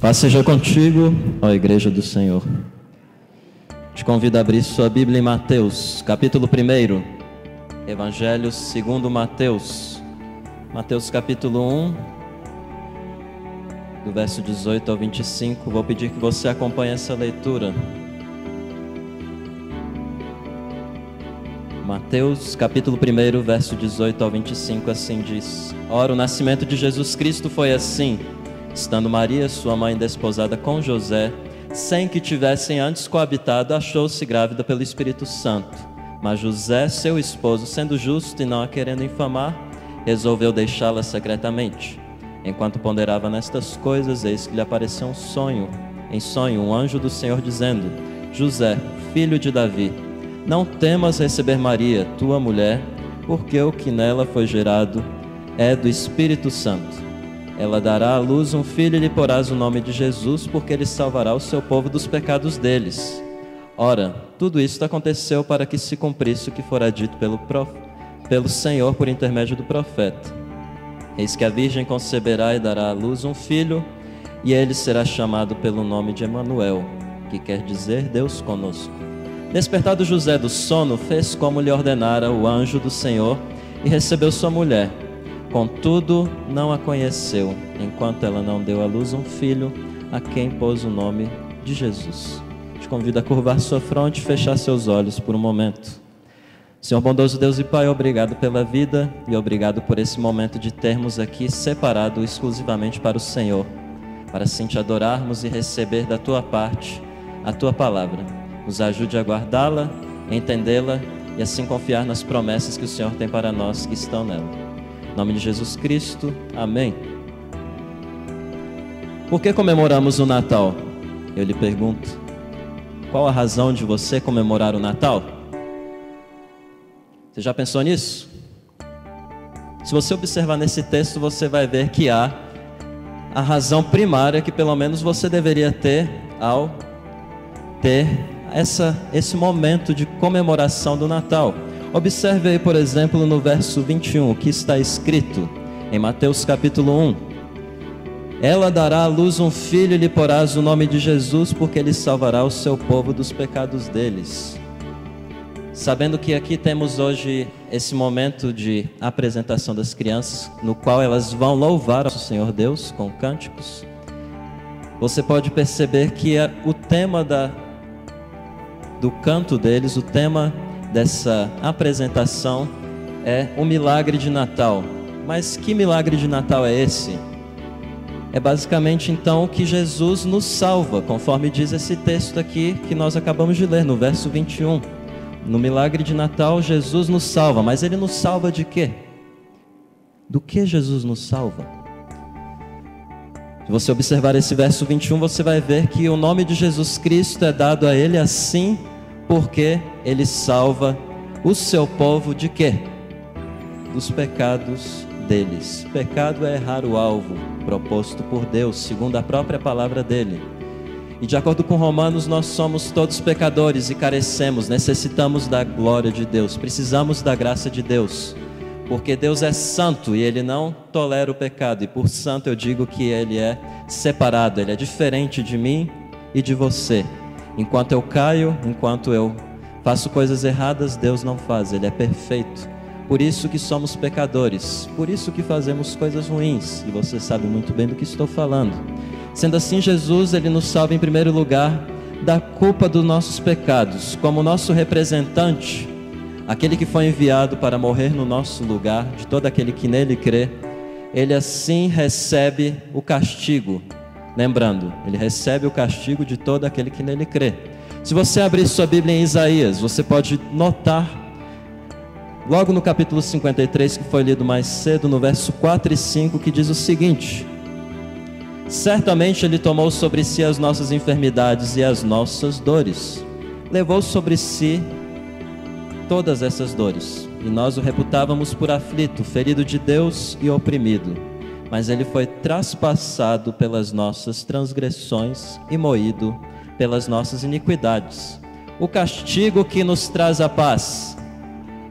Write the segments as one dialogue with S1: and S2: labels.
S1: Paz seja contigo, ó Igreja do Senhor. Te convido a abrir sua Bíblia em Mateus, capítulo 1. Evangelho segundo Mateus. Mateus capítulo 1, do verso 18 ao 25. Vou pedir que você acompanhe essa leitura. Mateus capítulo 1, verso 18 ao 25, assim diz: Ora, o nascimento de Jesus Cristo foi assim: estando Maria, sua mãe, desposada com José, sem que tivessem antes coabitado, achou-se grávida pelo Espírito Santo. Mas José, seu esposo, sendo justo e não a querendo infamar, resolveu deixá-la secretamente. Enquanto ponderava nestas coisas, eis que lhe apareceu em sonho, um anjo do Senhor, dizendo: José, filho de Davi, não temas receber Maria, tua mulher, porque o que nela foi gerado é do Espírito Santo. Ela dará à luz um filho e lhe porás o nome de Jesus, porque ele salvará o seu povo dos pecados deles. Ora, tudo isto aconteceu para que se cumprisse o que fora dito pelo Senhor por intermédio do profeta. Eis que a virgem conceberá e dará à luz um filho, e ele será chamado pelo nome de Emanuel, que quer dizer Deus conosco. Despertado José do sono, fez como lhe ordenara o anjo do Senhor e recebeu sua mulher. Contudo, não a conheceu, enquanto ela não deu à luz um filho, a quem pôs o nome de Jesus. Te convido a curvar sua fronte e fechar seus olhos por um momento. Senhor bondoso Deus e Pai, obrigado pela vida e obrigado por esse momento de termos aqui separado exclusivamente para o Senhor, para assim te adorarmos e receber da tua parte a tua palavra. Nos ajude a guardá-la, entendê-la e assim confiar nas promessas que o Senhor tem para nós que estão nela. Em nome de Jesus Cristo, amém. Por que comemoramos o Natal? Eu lhe pergunto. Qual a razão de você comemorar o Natal? Você já pensou nisso? Se você observar nesse texto, você vai ver que há a razão primária que pelo menos você deveria ter ao ter esse momento de comemoração do Natal. Observe aí, por exemplo, no verso 21, o que está escrito em Mateus capítulo 1. Ela dará à luz um filho e lhe porás o nome de Jesus, porque ele salvará o seu povo dos pecados deles. Sabendo que aqui temos hoje esse momento de apresentação das crianças, no qual elas vão louvar ao Senhor Deus com cânticos, você pode perceber que o tema do canto deles, o tema dessa apresentação é o milagre de Natal. Mas que milagre de Natal é esse? É basicamente então que Jesus nos salva, conforme diz esse texto aqui que nós acabamos de ler no verso 21. No milagre de Natal, Jesus nos salva, mas ele nos salva de quê? Do que Jesus nos salva? Se você observar esse verso 21, você vai ver que o nome de Jesus Cristo é dado a ele assim porque ele salva o seu povo de quê? Dos pecados deles. Pecado é errar o alvo proposto por Deus, segundo a própria palavra dele. E de acordo com Romanos, nós somos todos pecadores e carecemos, necessitamos da glória de Deus, precisamos da graça de Deus, porque Deus é santo e ele não tolera o pecado, e por santo eu digo que ele é separado, ele é diferente de mim e de você. Enquanto eu caio, enquanto eu faço coisas erradas, Deus não faz, ele é perfeito. Por isso que somos pecadores, por isso que fazemos coisas ruins, e você sabe muito bem do que estou falando. Sendo assim, Jesus, ele nos salva em primeiro lugar da culpa dos nossos pecados, como nosso representante, aquele que foi enviado para morrer no nosso lugar, de todo aquele que nele crê. Ele assim recebe o castigo. Lembrando, ele recebe o castigo de todo aquele que nele crê. Se você abrir sua Bíblia em Isaías, você pode notar, logo no capítulo 53, que foi lido mais cedo, no verso 4 e 5, que diz o seguinte: Certamente ele tomou sobre si as nossas enfermidades e as nossas dores. Levou sobre si todas essas dores, e nós o reputávamos por aflito, ferido de Deus e oprimido. Mas ele foi traspassado pelas nossas transgressões e moído pelas nossas iniquidades. O castigo que nos traz a paz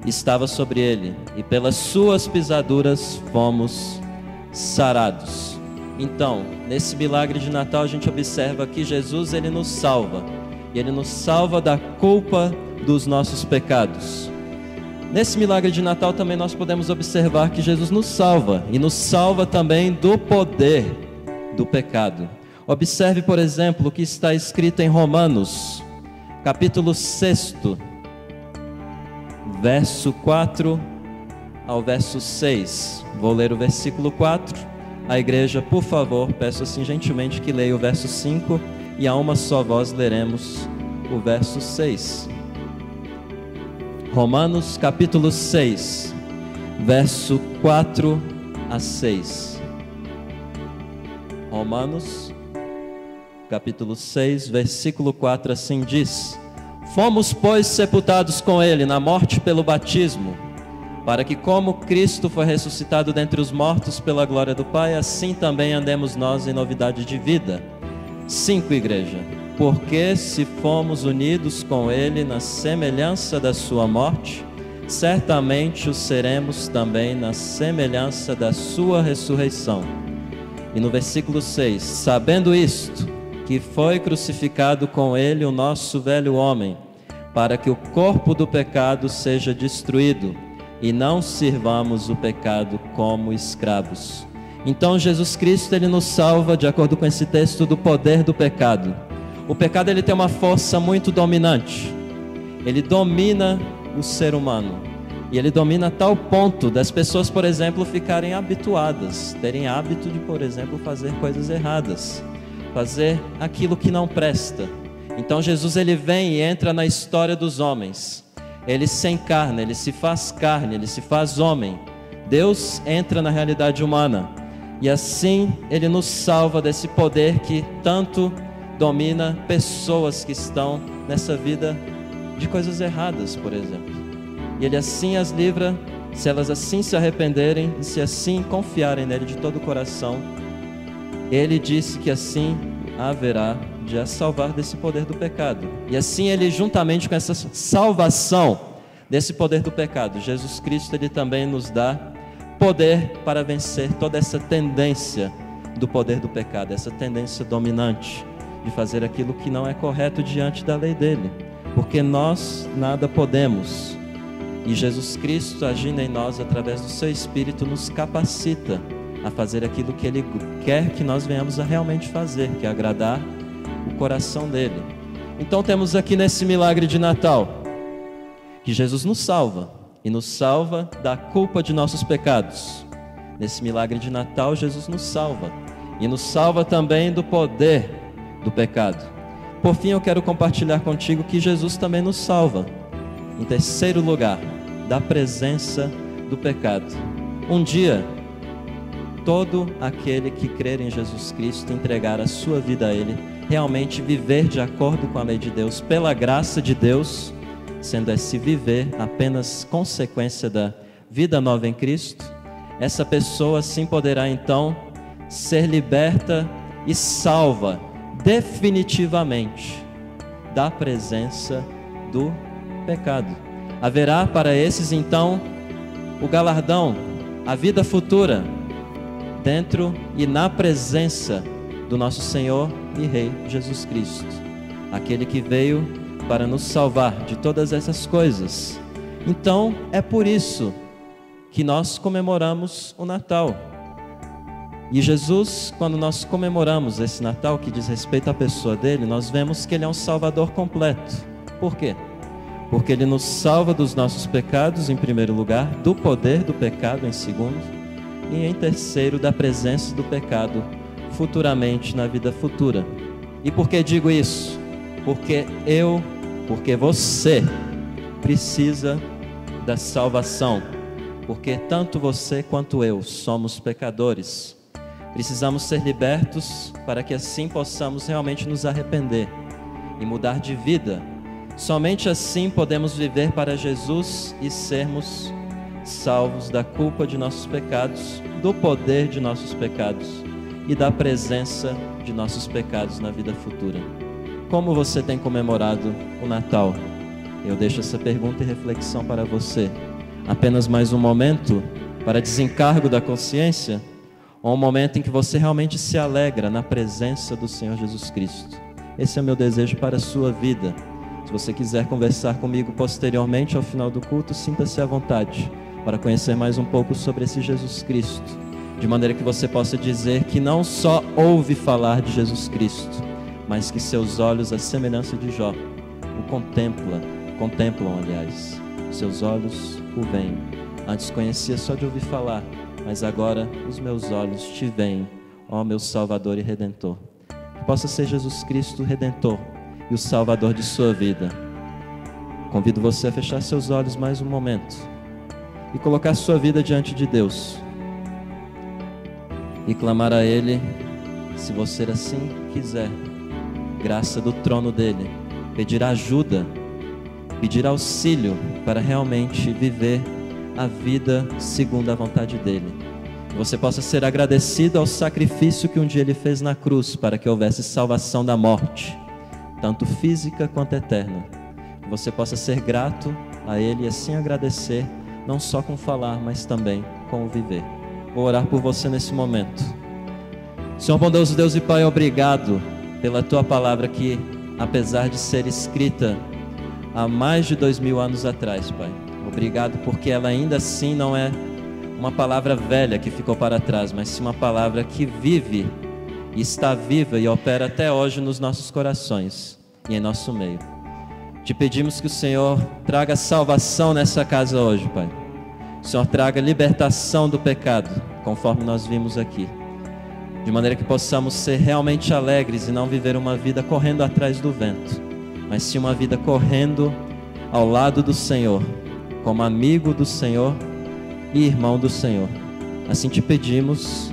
S1: estava sobre ele, e pelas suas pisaduras fomos sarados. Então, nesse milagre de Natal a gente observa que Jesus, ele nos salva. E ele nos salva da culpa dos nossos pecados. Nesse milagre de Natal também nós podemos observar que Jesus nos salva. E nos salva também do poder do pecado. Observe, por exemplo, o que está escrito em Romanos, capítulo 6, verso 4 ao verso 6. Vou ler o versículo 4. A igreja, por favor, peço assim gentilmente que leia o verso 5 e a uma só voz leremos o verso 6. Romanos capítulo 6, verso 4 a 6. Romanos capítulo 6, versículo 4, assim diz: Fomos, pois, sepultados com ele na morte pelo batismo, para que, como Cristo foi ressuscitado dentre os mortos pela glória do Pai, assim também andemos nós em novidade de vida. 5, igreja. Porque se fomos unidos com ele na semelhança da sua morte, certamente o seremos também na semelhança da sua ressurreição. E no versículo 6, sabendo isto, que foi crucificado com ele o nosso velho homem, para que o corpo do pecado seja destruído, e não sirvamos o pecado como escravos. Então Jesus Cristo, ele nos salva, de acordo com esse texto, do poder do pecado. O pecado, ele tem uma força muito dominante. Ele domina o ser humano. E ele domina a tal ponto das pessoas, por exemplo, ficarem habituadas, terem hábito de, por exemplo, fazer coisas erradas, fazer aquilo que não presta. Então Jesus, ele vem e entra na história dos homens. Ele se encarna, ele se faz carne, ele se faz homem. Deus entra na realidade humana. E assim ele nos salva desse poder que tanto domina pessoas que estão nessa vida de coisas erradas, por exemplo. E ele assim as livra, se elas assim se arrependerem e se assim confiarem nele de todo o coração. Ele disse que assim haverá de as salvar desse poder do pecado. E assim ele, juntamente com essa salvação desse poder do pecado, Jesus Cristo, ele também nos dá poder para vencer toda essa tendência do poder do pecado, essa tendência dominante de fazer aquilo que não é correto diante da lei dele, porque nós nada podemos, e Jesus Cristo, agindo em nós através do seu Espírito, nos capacita a fazer aquilo que ele quer que nós venhamos a realmente fazer, que é agradar o coração dele. Então temos aqui nesse milagre de Natal que Jesus nos salva, e nos salva da culpa de nossos pecados. Nesse milagre de Natal, Jesus nos salva, e nos salva também do poder do pecado. Por fim, eu quero compartilhar contigo que Jesus também nos salva, em terceiro lugar, da presença do pecado. Um dia, todo aquele que crer em Jesus Cristo, entregar a sua vida a Ele, realmente viver de acordo com a lei de Deus, pela graça de Deus, sendo esse viver apenas consequência da vida nova em Cristo, essa pessoa sim poderá então ser liberta e salva definitivamente da presença do pecado. Haverá para esses então o galardão, a vida futura, dentro e na presença do nosso Senhor e Rei Jesus Cristo, aquele que veio para nos salvar de todas essas coisas. Então é por isso que nós comemoramos o Natal. E Jesus, quando nós comemoramos esse Natal que diz respeito à pessoa dele, nós vemos que ele é um Salvador completo. Por quê? Porque ele nos salva dos nossos pecados em primeiro lugar, do poder do pecado em segundo, e em terceiro, da presença do pecado futuramente na vida futura. E por que digo isso? Porque você precisa da salvação, porque tanto você quanto eu somos pecadores. Precisamos ser libertos para que assim possamos realmente nos arrepender e mudar de vida. Somente assim podemos viver para Jesus e sermos salvos da culpa de nossos pecados, do poder de nossos pecados e da presença de nossos pecados na vida futura. Como você tem comemorado o Natal? Eu deixo essa pergunta e reflexão para você. Apenas mais um momento para desencargo da consciência? ou um momento em que você realmente se alegra na presença do Senhor Jesus Cristo. Esse é o meu desejo para a sua vida. Se você quiser conversar comigo posteriormente ao final do culto, sinta-se à vontade para conhecer mais um pouco sobre esse Jesus Cristo, de maneira que você possa dizer que não só ouve falar de Jesus Cristo, mas que seus olhos, à semelhança de Jó, o contemplam, aliás. Seus olhos o veem. Antes conhecia só de ouvir falar, mas agora os meus olhos te veem, ó meu Salvador e Redentor. Que possa ser Jesus Cristo o Redentor e o Salvador de sua vida. Convido você a fechar seus olhos mais um momento e colocar sua vida diante de Deus e clamar a Ele, se você assim quiser, graça do trono dEle, pedir ajuda, pedir auxílio para realmente viver a vida segundo a vontade dEle. Que você possa ser agradecido ao sacrifício que um dia Ele fez na cruz para que houvesse salvação da morte, tanto física quanto eterna. Que você possa ser grato a Ele e assim agradecer, não só com falar, mas também com o viver. Vou orar por você nesse momento. Senhor bondoso Deus e Pai, obrigado pela Tua palavra que, apesar de ser escrita há mais de 2000 anos atrás, Pai, obrigado porque ela ainda assim não é uma palavra velha que ficou para trás, mas sim uma palavra que vive e está viva e opera até hoje nos nossos corações e em nosso meio. Te pedimos que o Senhor traga salvação nessa casa hoje, Pai. O Senhor traga libertação do pecado, conforme nós vimos aqui, de maneira que possamos ser realmente alegres e não viver uma vida correndo atrás do vento, mas sim uma vida correndo ao lado do Senhor, como amigo do Senhor e irmão do Senhor. Assim te pedimos,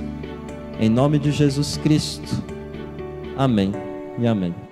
S1: em nome de Jesus Cristo. Amém e amém.